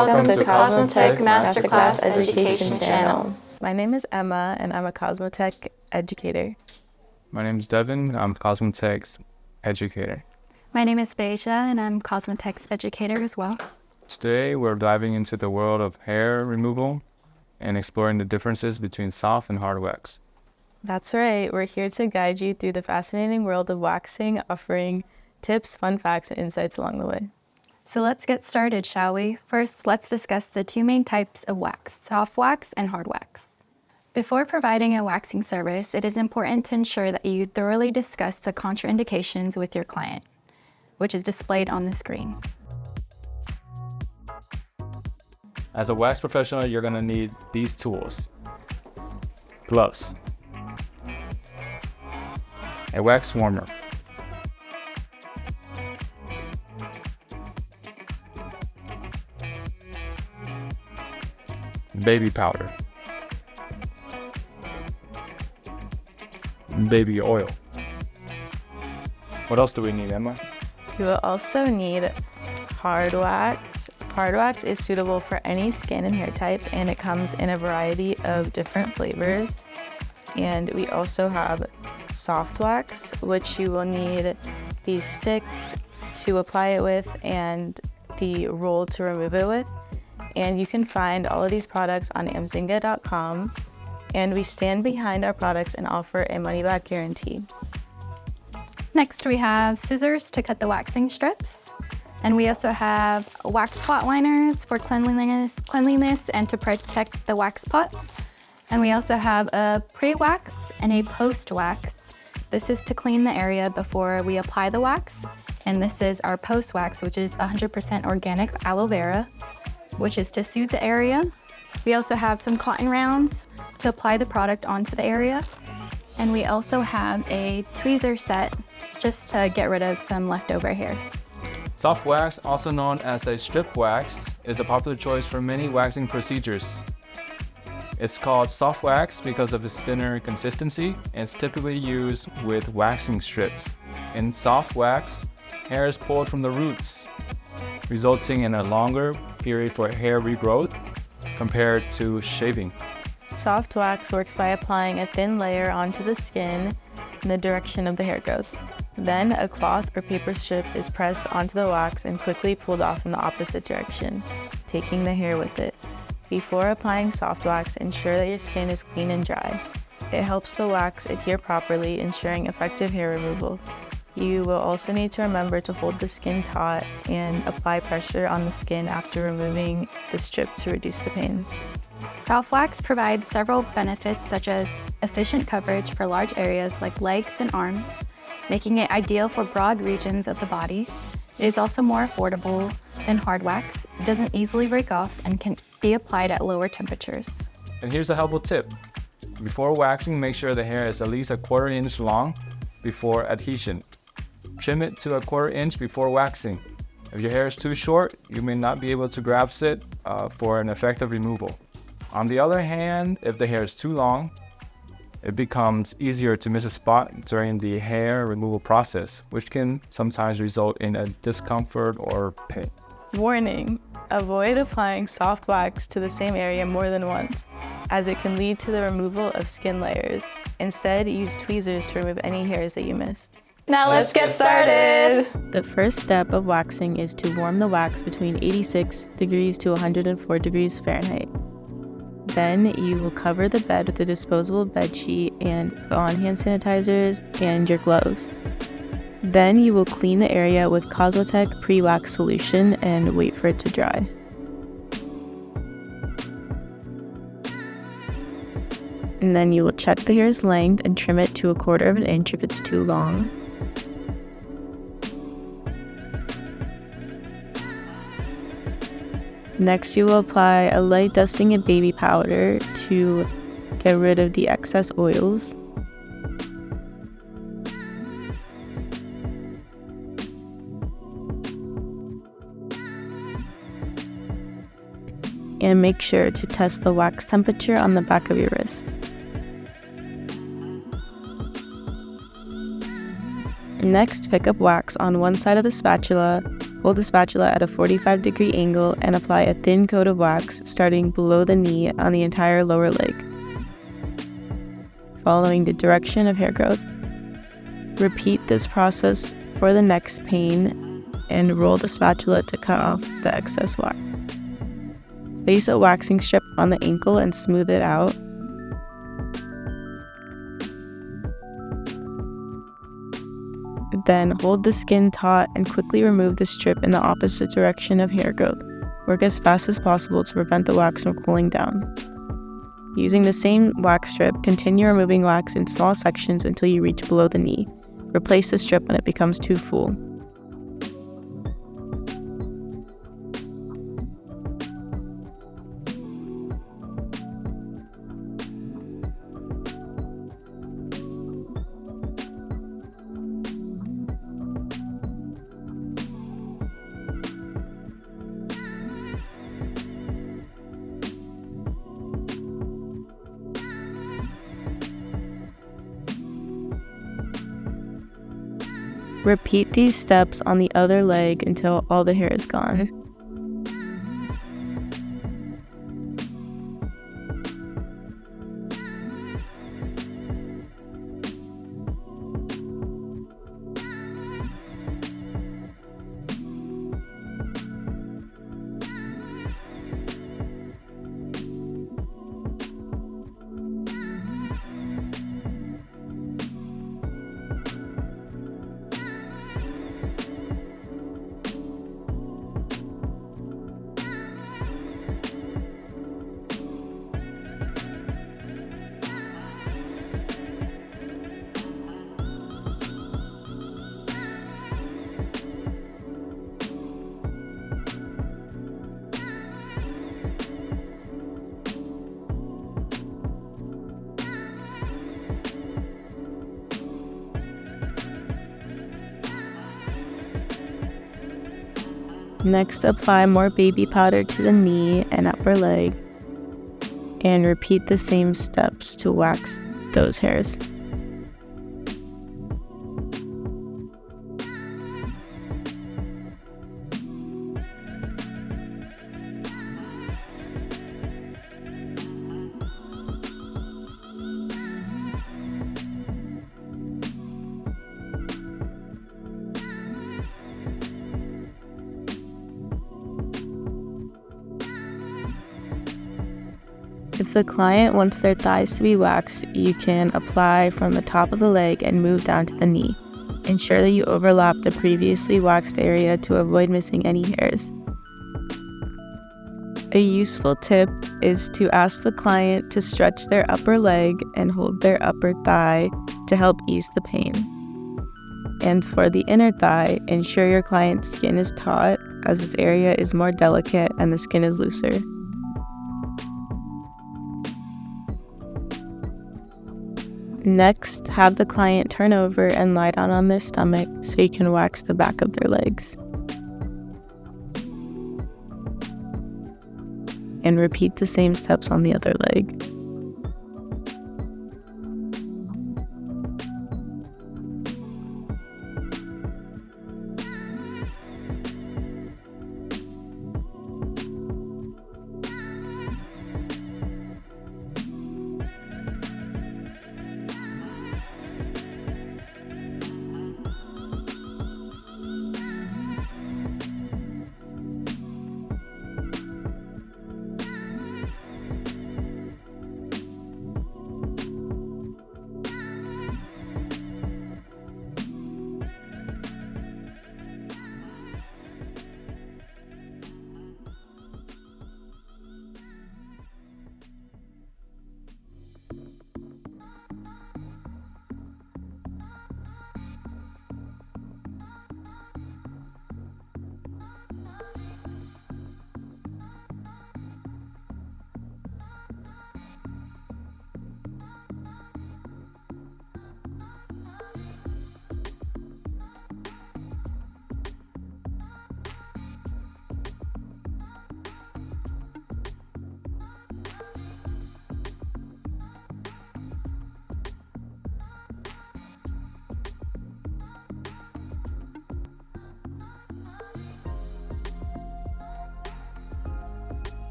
Welcome to Cosmotek Masterclass Education Channel. My name is Emma, and I'm a Cosmotek educator. My name is Devin. I'm Cosmotek's educator. My name is Beja, and I'm Cosmotek's educator as well. Today, we're diving into the world of hair removal and exploring the differences between soft and hard wax. That's right. We're here to guide you through the fascinating world of waxing, offering tips, fun facts, and insights along the way. So let's get started, shall we? First, let's discuss the two main types of wax, soft wax and hard wax. Before providing a waxing service, it is important to ensure that you thoroughly discuss the contraindications with your client, which is displayed on the screen. As a wax professional, you're going to need these tools. Gloves. A wax warmer. Baby powder. Baby oil. What else do we need, Emma? You will also need hard wax. Hard wax is suitable for any skin and hair type, and it comes in a variety of different flavors. And we also have soft wax, which you will need these sticks to apply it with and the roll to remove it with. And you can find all of these products on amzinga.com. And we stand behind our products and offer a money-back guarantee. Next, we have scissors to cut the waxing strips. And we also have wax pot liners for cleanliness and to protect the wax pot. And we also have a pre-wax and a post-wax. This is to clean the area before we apply the wax. And this is our post-wax, which is 100% organic aloe vera, which is to soothe the area. We also have some cotton rounds to apply the product onto the area. And we also have a tweezer set just to get rid of some leftover hairs. Soft wax, also known as a strip wax, is a popular choice for many waxing procedures. It's called soft wax because of its thinner consistency, and it's typically used with waxing strips. In soft wax, hair is pulled from the roots, resulting in a longer period for hair regrowth compared to shaving. Soft wax works by applying a thin layer onto the skin in the direction of the hair growth. Then a cloth or paper strip is pressed onto the wax and quickly pulled off in the opposite direction, taking the hair with it. Before applying soft wax, ensure that your skin is clean and dry. It helps the wax adhere properly, ensuring effective hair removal. You will also need to remember to hold the skin taut and apply pressure on the skin after removing the strip to reduce the pain. Soft wax provides several benefits such as efficient coverage for large areas like legs and arms, making it ideal for broad regions of the body. It is also more affordable than hard wax. It doesn't easily break off and can be applied at lower temperatures. And here's a helpful tip. Before waxing, make sure the hair is at least a 1/4 inch long before adhesion. Trim it to a 1/4 inch before waxing. If your hair is too short, you may not be able to grasp it for an effective removal. On the other hand, if the hair is too long, it becomes easier to miss a spot during the hair removal process, which can sometimes result in a discomfort or pain. Warning: avoid applying soft wax to the same area more than once, as it can lead to the removal of skin layers. Instead, use tweezers to remove any hairs that you missed. Now let's get started! The first step of waxing is to warm the wax between 86 degrees to 104 degrees Fahrenheit. Then you will cover the bed with a disposable bed sheet and put on hand sanitizers and your gloves. Then you will clean the area with Cosmotek pre-wax solution and wait for it to dry. And then you will check the hair's length and trim it to a 1/4 inch if it's too long. Next, you will apply a light dusting of baby powder to get rid of the excess oils. And make sure to test the wax temperature on the back of your wrist. Next, pick up wax on one side of the spatula Hold the spatula at a 45-degree angle and apply a thin coat of wax starting below the knee on the entire lower leg, following the direction of hair growth. Repeat this process for the next pane and roll the spatula to cut off the excess wax. Place a waxing strip on the ankle and smooth it out. Then hold the skin taut and quickly remove the strip in the opposite direction of hair growth. Work as fast as possible to prevent the wax from cooling down. Using the same wax strip, continue removing wax in small sections until you reach below the knee. Replace the strip when it becomes too full. Repeat these steps on the other leg until all the hair is gone. Next, apply more baby powder to the knee and upper leg, and repeat the same steps to wax those hairs. If the client wants their thighs to be waxed, you can apply from the top of the leg and move down to the knee. Ensure that you overlap the previously waxed area to avoid missing any hairs. A useful tip is to ask the client to stretch their upper leg and hold their upper thigh to help ease the pain. And for the inner thigh, ensure your client's skin is taut, as this area is more delicate and the skin is looser. Next, have the client turn over and lie down on their stomach so you can wax the back of their legs. And repeat the same steps on the other leg.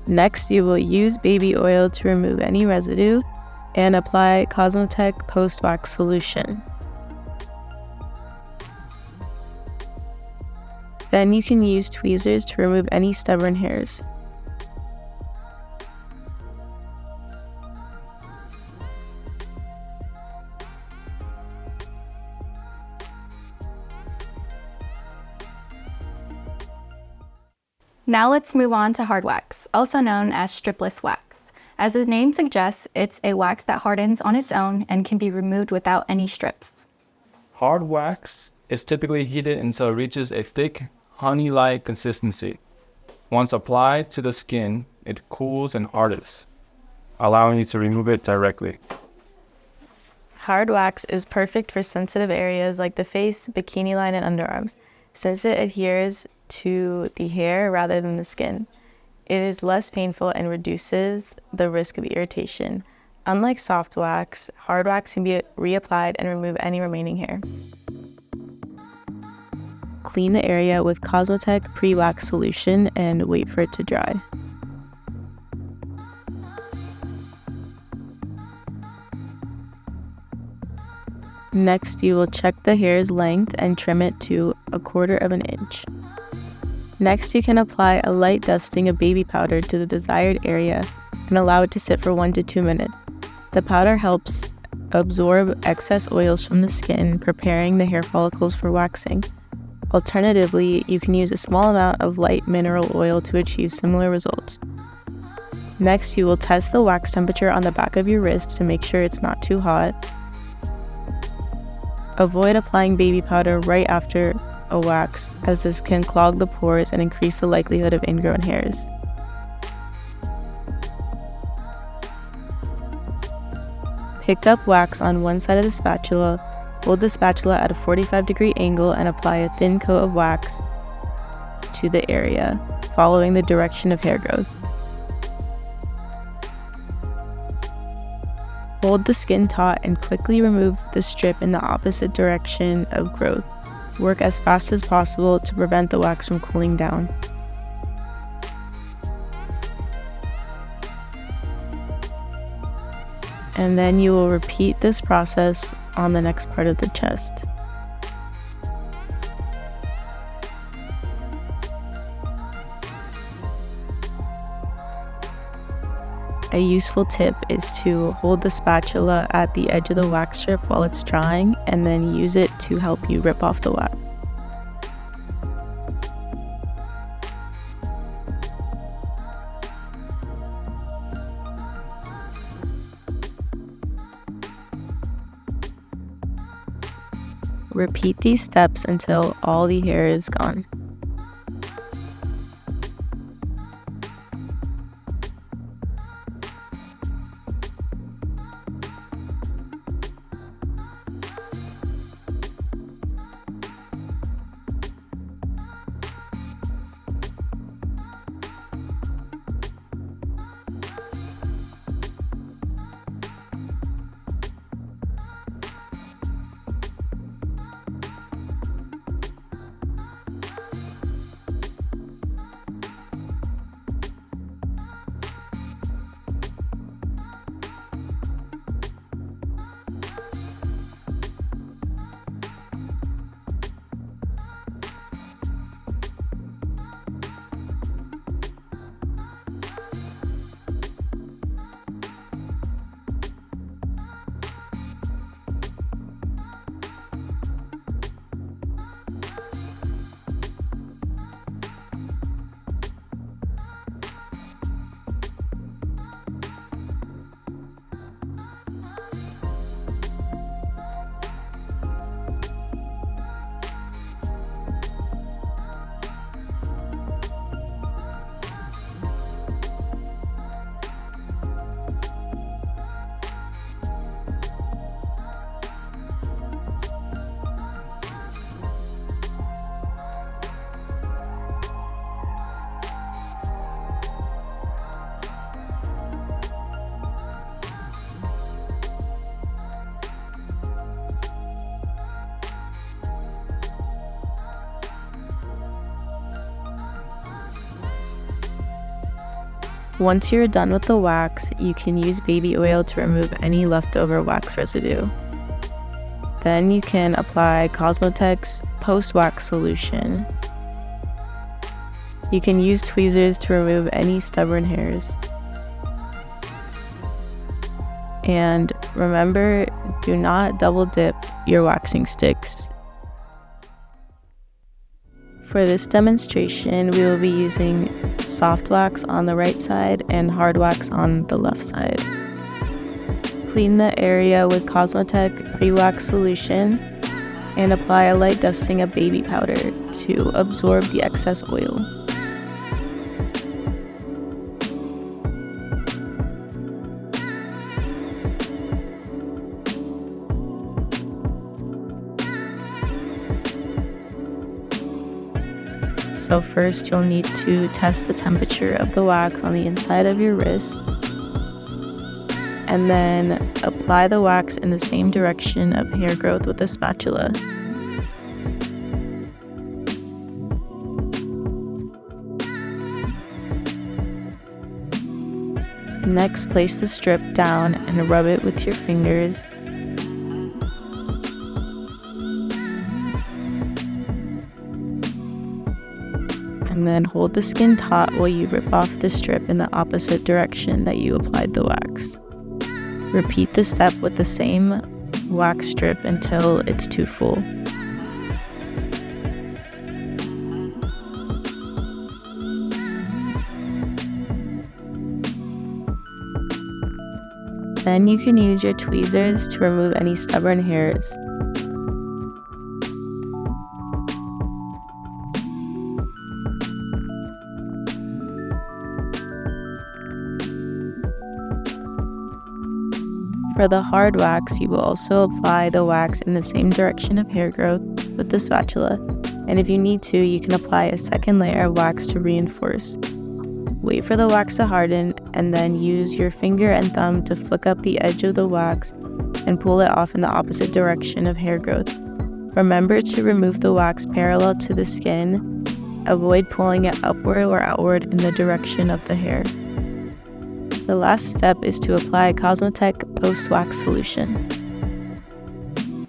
Next, you will use baby oil to remove any residue and apply Cosmotek post-wax solution. Then you can use tweezers to remove any stubborn hairs. Now let's move on to hard wax, also known as stripless wax. As the name suggests, it's a wax that hardens on its own and can be removed without any strips. Hard wax is typically heated until it reaches a thick, honey-like consistency. Once applied to the skin, it cools and hardens, allowing you to remove it directly. Hard wax is perfect for sensitive areas like the face, bikini line, and underarms, since it adheres to the hair rather than the skin. It is less painful and reduces the risk of irritation. Unlike soft wax, hard wax can be reapplied and remove any remaining hair. Clean the area with Cosmotek pre-wax solution and wait for it to dry. Next, you will check the hair's length and trim it to 1/4 inch. Next, you can apply a light dusting of baby powder to the desired area and allow it to sit for 1 to 2 minutes. The powder helps absorb excess oils from the skin, preparing the hair follicles for waxing. Alternatively, you can use a small amount of light mineral oil to achieve similar results. Next, you will test the wax temperature on the back of your wrist to make sure it's not too hot. Avoid applying baby powder right after a wax, as this can clog the pores and increase the likelihood of ingrown hairs. Pick up wax on one side of the spatula, hold the spatula at a 45-degree angle and apply a thin coat of wax to the area, following the direction of hair growth. Hold the skin taut and quickly remove the strip in the opposite direction of growth. Work as fast as possible to prevent the wax from cooling down. And then you will repeat this process on the next part of the chest. A useful tip is to hold the spatula at the edge of the wax strip while it's drying, and then use it to help you rip off the wax. Repeat these steps until all the hair is gone. Once you're done with the wax, you can use baby oil to remove any leftover wax residue. Then you can apply Cosmotek's post-wax solution. You can use tweezers to remove any stubborn hairs. And remember, do not double dip your waxing sticks. For this demonstration, we will be using soft wax on the right side and hard wax on the left side. Clean the area with Cosmotek pre-wax solution and apply a light dusting of baby powder to absorb the excess oil. So first you'll need to test the temperature of the wax on the inside of your wrist, and then apply the wax in the same direction of hair growth with a spatula. Next, place the strip down and rub it with your fingers. And then hold the skin taut while you rip off the strip in the opposite direction that you applied the wax. Repeat the step with the same wax strip until it's too full. Then you can use your tweezers to remove any stubborn hairs. For the hard wax, you will also apply the wax in the same direction of hair growth with the spatula, and if you need to, you can apply a second layer of wax to reinforce. Wait for the wax to harden, and then use your finger and thumb to flick up the edge of the wax and pull it off in the opposite direction of hair growth. Remember to remove the wax parallel to the skin. Avoid pulling it upward or outward in the direction of the hair. The last step is to apply Cosmotek post-wax solution.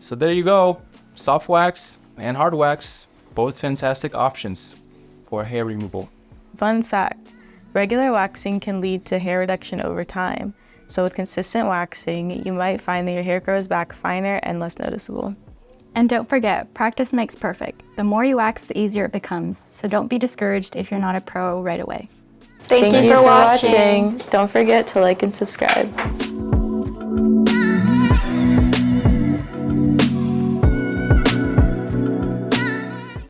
So there you go. Soft wax and hard wax, both fantastic options for hair removal. Fun fact, regular waxing can lead to hair reduction over time. So with consistent waxing, you might find that your hair grows back finer and less noticeable. And don't forget, practice makes perfect. The more you wax, the easier it becomes. So don't be discouraged if you're not a pro right away. Thank you for watching. Don't forget to like and subscribe.